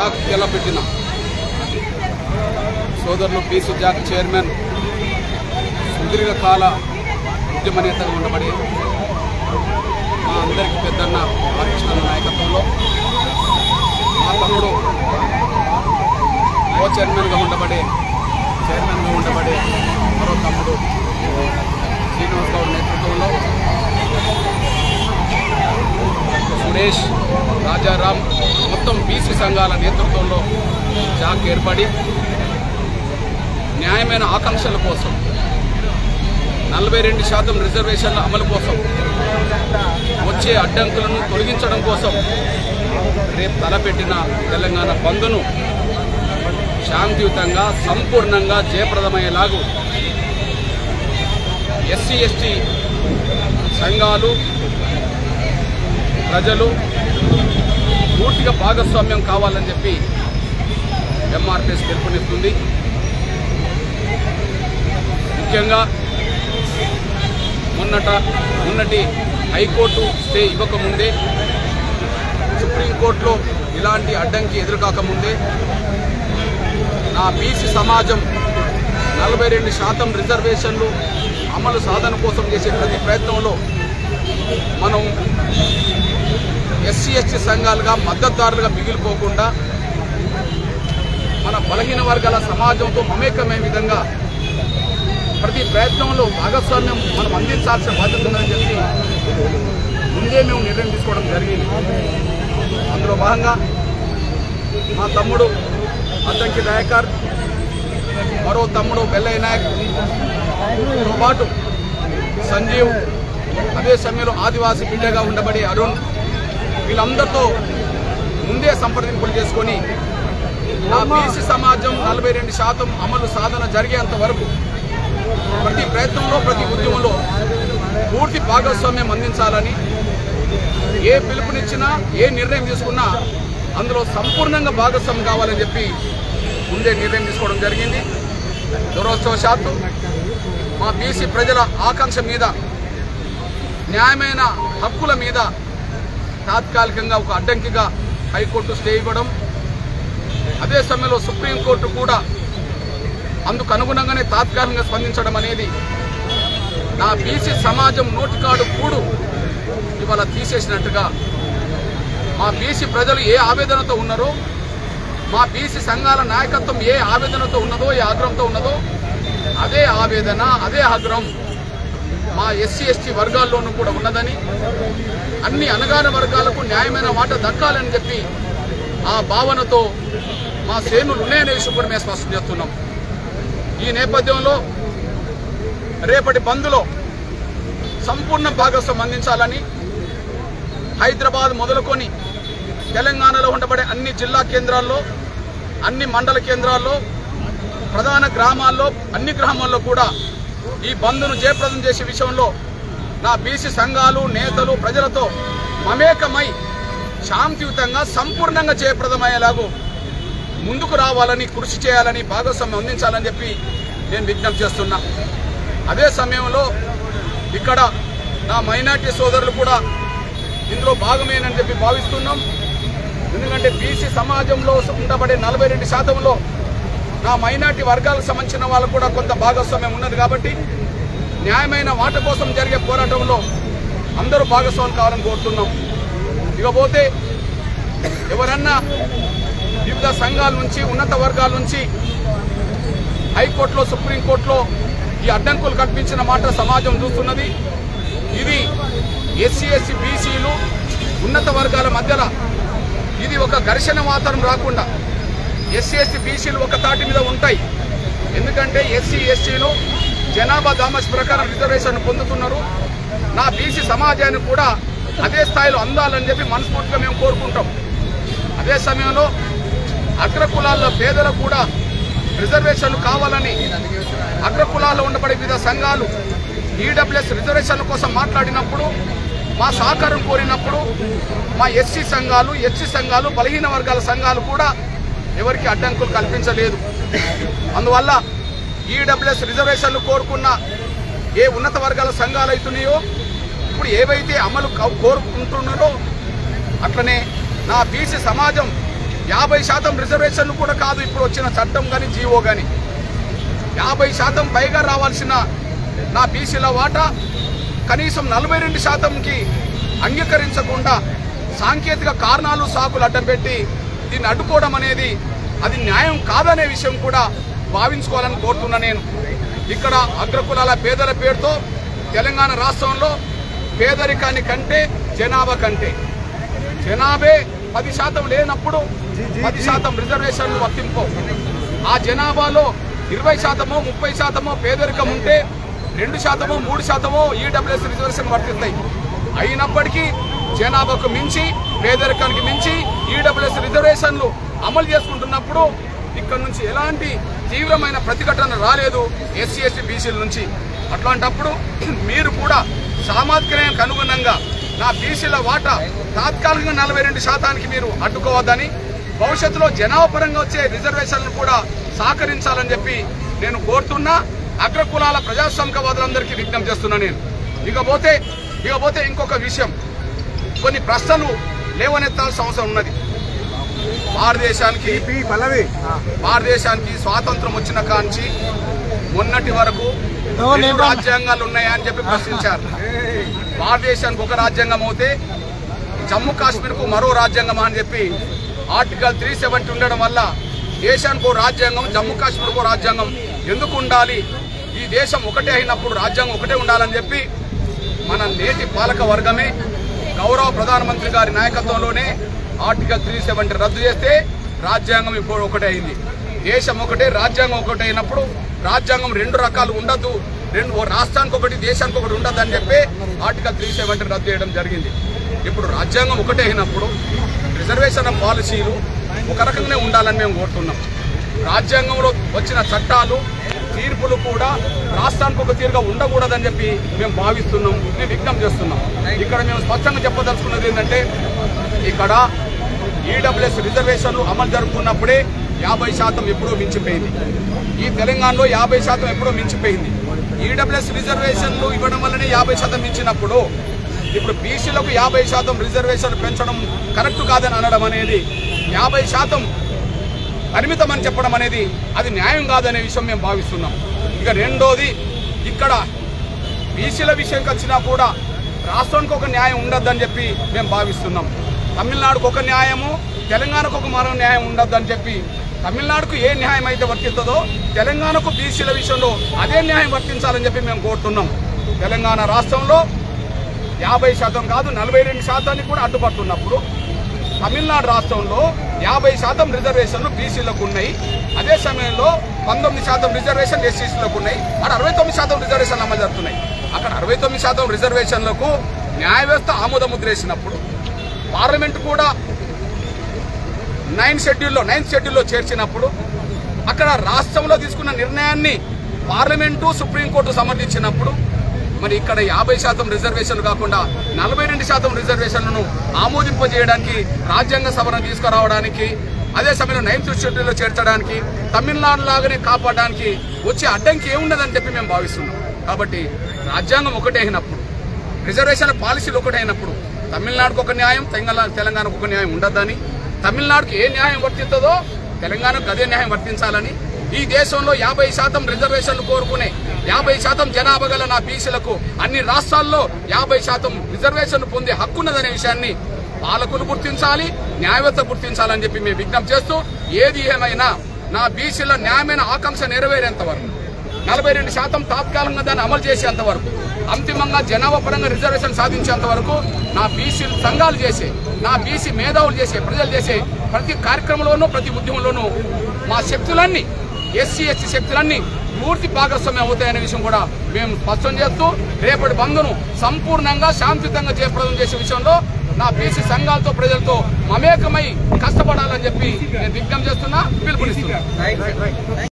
పెట్టిన సోదరులు PC Jack chairman సుదీర్ఘకాల ఉద్యమ నేతగా ఉండబడి మా అందరికీ పెద్దన్న ఆర్కృష్ణ నాయకత్వంలో మా తమ్ముడు కో చైర్మన్గా ఉండబడి మరో తమ్ముడు శ్రీనివాస్ గౌడ్ నేతృత్వంలో సురేష్ రాజారాం మొత్తం బీసీ సంఘాల నేతృత్వంలో జాక్ ఏర్పడి న్యాయమైన ఆకాంక్షల కోసం 42% రిజర్వేషన్ల అమలు కోసం వచ్చే అడ్డంకులను తొలగించడం కోసం రేపు తలపెట్టిన తెలంగాణ బంద్ను శాంతియుతంగా సంపూర్ణంగా జయప్రదమయ్యేలాగా ఎస్సీ ఎస్టీ సంఘాలు ప్రజలు పూర్తిగా భాగస్వామ్యం కావాలని చెప్పి ఎంఆర్పీఎస్ పిలుపునిస్తుంది. ముఖ్యంగా మొన్నటి హైకోర్టు స్టే ఇవ్వకముందే సుప్రీంకోర్టులో ఇలాంటి అడ్డంకి ఎదురుకాకముందే నా బీసీ సమాజం 42% రిజర్వేషన్లు అమలు సాధన కోసం చేసే ప్రతి ప్రయత్నంలో మనం ఎస్సీ ఎస్టీ సంఘాలుగా మద్దతుదారులుగా మిగిలిపోకుండా మన బలహీన వర్గాల సమాజంతో మమేకమే విధంగా ప్రతి ప్రయత్నంలో భాగస్వామ్యం మనం అందించాల్సిన బాధ్యత ఉందని చెప్పి ముందే మేము నిర్ణయం తీసుకోవడం జరిగింది. అందులో భాగంగా మా తమ్ముడు అద్దంకి దయాకర్, మరో తమ్ముడు బెల్లయ్య నాయక్తో పాటు సంజీవ్, అదే సమయంలో ఆదివాసీ బిడ్డగా ఉండబడి అరుణ్, వీళ్ళందరితో ముందే సంప్రదింపులు చేసుకొని నా బీసీ సమాజం 42% అమలు సాధన జరిగేంత వరకు ప్రతి ప్రయత్నంలో ప్రతి ఉద్యమంలో పూర్తి భాగస్వామ్యం అందించాలని, ఏ పిలుపునిచ్చినా ఏ నిర్ణయం తీసుకున్నా అందులో సంపూర్ణంగా భాగస్వామ్యం కావాలని చెప్పి ముందే నిర్ణయం తీసుకోవడం జరిగింది. దురదృష్టవశాత్తు మా బీసీ ప్రజల ఆకాంక్ష మీద, న్యాయమైన హక్కుల మీద తాత్కాలికంగా ఒక అడ్డంకిగా హైకోర్టు స్టే ఇవ్వడం, అదే సమయంలో సుప్రీంకోర్టు కూడా అందుకు అనుగుణంగానే తాత్కాలికంగా స్పందించడం అనేది నా బీసీ సమాజం నోటికాడు కూడు ఇవాళ తీసేసినట్టుగా, మా బీసీ ప్రజలు ఏ ఆవేదనతో ఉన్నారో, మా బీసీ సంఘాల నాయకత్వం ఏ ఆవేదనతో ఉన్నదో, ఏ ఆగ్రహంతో ఉన్నదో, అదే ఆవేదన అదే ఆగ్రహం మా ఎస్సీ ఎస్టీ వర్గాల్లోనూ కూడా ఉన్నదని, అన్ని అణగారిన వర్గాలకు న్యాయమైన వాటా దక్కాలని చెప్పి ఆ భావనతో మా శ్రేణులు ఉన్నాయనే విషయం కూడా మేము స్పష్టం చేస్తున్నాం. ఈ నేపథ్యంలో రేపటి బంద్లో సంపూర్ణ భాగస్వామ్యం అందించాలని హైదరాబాద్ మొదలుకొని తెలంగాణలో ఉండబడే అన్ని జిల్లా కేంద్రాల్లో, అన్ని మండల కేంద్రాల్లో, ప్రధాన గ్రామాల్లో, అన్ని గ్రామాల్లో కూడా ఈ బంద్ను జయప్రదం చేసే విషయంలో నా బీసీ సంఘాలు నేతలు ప్రజలతో మమేకమై శాంతియుతంగా సంపూర్ణంగా జయప్రదమయ్యేలాగూ ముందుకు రావాలని, కృషి చేయాలని, భాగస్వామ్యం అందించాలని చెప్పి నేను విజ్ఞప్తి చేస్తున్నా. అదే సమయంలో ఇక్కడ నా మైనార్టీ సోదరులు కూడా ఇందులో భాగమేనని చెప్పి భావిస్తున్నాం. ఎందుకంటే బీసీ సమాజంలో ఉండబడే 42%లో నా మైనార్టీ వర్గాలకు సంబంధించిన వాళ్ళు కూడా కొంత భాగస్వామ్యం ఉన్నది కాబట్టి న్యాయమైన వాట కోసం జరిగే పోరాటంలో అందరూ భాగస్వామ్యం కావాలని కోరుతున్నాం. ఇకపోతే ఎవరన్నా వివిధ సంఘాల నుంచి, ఉన్నత వర్గాల నుంచి హైకోర్టులో, సుప్రీంకోర్టులో ఈ అడ్డంకులు కల్పించిన మాట సమాజం చూస్తున్నది. ఇది ఎస్సీ ఎస్టీ బీసీలు ఉన్నత వర్గాల మధ్యలో ఇది ఒక ఘర్షణ వాతావరణం రాకుండా ఎస్సీ ఎస్టీ బీసీలు ఒక తాటి మీద ఉంటాయి. ఎందుకంటే ఎస్సీ ఎస్టీలు జనాభా దామాష ప్రకారం రిజర్వేషన్ పొందుతున్నారు. నా బీసీ సమాజానికి కూడా అదే స్థాయిలో అందాలని చెప్పి మనస్ఫూర్తిగా మేము కోరుకుంటాం. అదే సమయంలో అగ్రకులాల్లో పేదలకు కూడా రిజర్వేషన్లు కావాలని అగ్రకులాల్లో ఉండబడే వివిధ సంఘాలు ఈడబ్ల్యూఎస్ రిజర్వేషన్ల కోసం మాట్లాడినప్పుడు, మా సహకారం కోరినప్పుడు మా ఎస్సీ సంఘాలు, ఎస్సీ సంఘాలు, బలహీన వర్గాల సంఘాలు కూడా ఎవరికి అడ్డంకులు కల్పించలేదు. అందువల్ల ఈడబ్ల్యూఎస్ రిజర్వేషన్లు కోరుకున్న ఏ ఉన్నత వర్గాల సంఘాలు అవుతున్నాయో, ఇప్పుడు ఏవైతే అమలు కోరుకుంటున్నారో అట్లనే నా బీసీ సమాజం 50% రిజర్వేషన్లు కూడా కాదు ఇప్పుడు వచ్చిన చట్టం కానీ జీవో కానీ 50% పైగా రావాల్సిన నా బీసీల వాటా కనీసం 42%కి అంగీకరించకుండా సాంకేతిక కారణాలు సాకులు అడ్డం పెట్టి దీన్ని అడ్డుకోవడం అనేది అది న్యాయం కాదనే విషయం కూడా భావించుకోవాలని కోరుతున్నా. నేను ఇక్కడ అగ్రకులాల పేదల పేరుతో తెలంగాణ రాష్ట్రంలో పేదరికాన్ని కంటే జనాభా కంటే జనాభే 10% లేనప్పుడు 10% రిజర్వేషన్లు వర్తింపు. ఆ జనాభాలో 20%, 30% పేదరికం ఉంటే 2%, 3% ఈడబ్ల్యూఎస్ రిజర్వేషన్ వర్తిస్తాయి. అయినప్పటికీ జనాభాకు మించి పేదరికానికి మించి ఈడబ్ల్యూఎస్ రిజర్వేషన్లు అమలు చేసుకుంటున్నప్పుడు ఇక్కడ నుంచి ఎలాంటి తీవ్రమైన ప్రతిఘటన రాలేదు ఎస్సీ ఎస్టీ బీసీల నుంచి. అట్లాంటప్పుడు మీరు కూడా సామాజిక న్యాయానికి అనుగుణంగా నా బీసీల వాటా తాత్కాలికంగా 42%కి మీరు అడ్డుకోవద్దని, భవిష్యత్తులో జనాభా పరంగా వచ్చే రిజర్వేషన్లు కూడా సహకరించాలని చెప్పి నేను కోరుతున్నా. అగ్రకులాల ప్రజాస్వామికవాదులందరికీ విజ్ఞప్తి చేస్తున్నా నేను. ఇకపోతే ఇంకొక విషయం, కొన్ని ప్రశ్నలు లేవనెత్తాల్సిన అవసరం ఉన్నది. భారతదేశానికి స్వాతంత్రం వచ్చిన కాంచి మొన్నటి వరకు 2 రాజ్యాంగాలు ఉన్నాయా అని చెప్పి ప్రశ్నించారు. భారతదేశానికి ఒక రాజ్యాంగం అయితే జమ్మూ కాశ్మీర్కు మరో రాజ్యాంగం అని చెప్పి ఆర్టికల్ 370 ఉండడం వల్ల దేశానికి రాజ్యాంగం, జమ్మూ కాశ్మీర్కు రాజ్యాంగం ఎందుకు ఉండాలి? ఈ దేశం ఒకటే అయినప్పుడు రాజ్యాంగం ఒకటే ఉండాలని చెప్పి మన నేటి పాలక వర్గమే గౌరవ ప్రధానమంత్రి గారి నాయకత్వంలోనే ఆర్టికల్ 370 రద్దు చేస్తే రాజ్యాంగం ఇప్పుడు ఒకటే అయింది. దేశం ఒకటే, రాజ్యాంగం ఒకటే అయినప్పుడు రాజ్యాంగం 2 రకాలు ఉండద్దు, రాష్ట్రానికి ఒకటి దేశానికి ఒకటి ఉండద్దు అని చెప్పి ఆర్టికల్ 370 రద్దు చేయడం జరిగింది. ఇప్పుడు రాజ్యాంగం ఒకటే అయినప్పుడు రిజర్వేషన్ పాలసీలు ఒక రకంగానే ఉండాలని మేము కోరుతున్నాం. రాజ్యాంగంలో వచ్చిన చట్టాలు, తీర్పులు కూడా రాష్ట్రానికి ఒక తీరుగా ఉండకూడదని చెప్పి మేము భావిస్తున్నాం, మేము విజ్ఞప్తి చేస్తున్నాం. ఇక్కడ మేము స్పష్టంగా చెప్పదలుచుకున్నది ఏంటంటే, ఇక్కడ ఈడబ్ల్యూఎస్ రిజర్వేషన్లు అమలు జరుపుకున్నప్పుడే 50% ఎప్పుడో మించిపోయింది. ఈ తెలంగాణలో 50% ఎప్పుడో మించిపోయింది. ఈడబ్ల్యూఎస్ రిజర్వేషన్లు ఇవ్వడం వల్లనే 50% మించినప్పుడు ఇప్పుడు బీసీలకు 50% రిజర్వేషన్లు పెంచడం కరెక్ట్ కాదని అనడం అనేది, 50% పరిమితం అని చెప్పడం అనేది అది న్యాయం కాదనే విషయం మేము భావిస్తున్నాం. ఇక రెండోది, ఇక్కడ బీసీల విషయంకి వచ్చినా కూడా రాష్ట్రానికి ఒక న్యాయం ఉండద్దని చెప్పి మేము భావిస్తున్నాం. తమిళనాడుకు ఒక న్యాయము, తెలంగాణకు ఒక మరో న్యాయం ఉండద్దని చెప్పి, తమిళనాడుకు ఏ న్యాయం అయితే వర్తిస్తుందో తెలంగాణకు బీసీల విషయంలో అదే న్యాయం వర్తించాలని చెప్పి మేము కోరుతున్నాం. తెలంగాణ రాష్ట్రంలో 50% కాదు 42%ని కూడా అడ్డుపడుతున్నప్పుడు తమిళనాడు రాష్ట్రంలో 50% రిజర్వేషన్లు బీసీలకు ఉన్నాయి. అదే సమయంలో 19% రిజర్వేషన్ ఎస్సీలకు ఉన్నాయి. అక్కడ 69% రిజర్వేషన్లు అమలు జరుగుతున్నాయి. అక్కడ 69% రిజర్వేషన్లకు న్యాయ వ్యవస్థ ఆమోద ముద్ర వేసినప్పుడు పార్లమెంట్ కూడా 9th షెడ్యూల్లో చేర్చినప్పుడు అక్కడ రాష్ట్రంలో తీసుకున్న నిర్ణయాన్ని పార్లమెంటు, సుప్రీంకోర్టు సమర్థించినప్పుడు మరి ఇక్కడ 50% రిజర్వేషన్లు కాకుండా 42% రిజర్వేషన్లను ఆమోదింపజేయడానికి, రాజ్యాంగ సవరణ తీసుకురావడానికి, అదే సమయంలో 9th షెడ్యూల్లో చేర్చడానికి, తమిళనాడు లాగానే కాపాడడానికి వచ్చే అడ్డంకి ఏముండదని చెప్పి మేము భావిస్తున్నాం. కాబట్టి రాజ్యాంగం ఒకటే అయినప్పుడు, రిజర్వేషన్ పాలసీలు ఒకటే అయినప్పుడు తమిళనాడుకు ఒక న్యాయం, తెలంగాణకు ఒక న్యాయం ఉండద్దని, తమిళనాడుకు ఏ న్యాయం వర్తిస్తుందో తెలంగాణకు అదే న్యాయం వర్తించాలని, ఈ దేశంలో 50% రిజర్వేషన్లు కోరుకునే 50% జనాభా గల నా బీసీలకు అన్ని రాష్ట్రాల్లో 50% రిజర్వేషన్లు పొందే హక్కున్నదనే విషయాన్ని పాలకులు గుర్తించాలి, న్యాయవేత్త గుర్తించాలని చెప్పి మేము విజ్ఞప్తి చేస్తూ, ఏది ఏమైనా నా బీసీల న్యాయమైన ఆకాంక్ష నెరవేరేంత వరకు, 42% తాత్కాలికంగా దాన్ని అమలు చేసేంత వరకు, అంతిమంగా జనాభా పరంగా రిజర్వేషన్ సాధించేంత వరకు నా బీసీ సంఘాలు చేసే, నా బీసీ మేధావులు చేసే, ప్రజలు చేసే ప్రతి కార్యక్రమంలోనూ, ప్రతి ఉద్యమంలోనూ మా శక్తులన్నీ, ఎస్సీ ఎస్టీ శక్తులన్నీ పూర్తి భాగస్వామ్యం అవుతాయనే విషయం కూడా మేము స్పష్టం చేస్తూ, రేపటి బంద్ను సంపూర్ణంగా శాంతియుతంగా జయప్రదం చేసే విషయంలో నా బీసీ సంఘాలతో, ప్రజలతో మమేకమై కష్టపడాలని చెప్పి నేను విజ్ఞప్తి చేస్తున్నా, పిలుపునిస్తున్నా.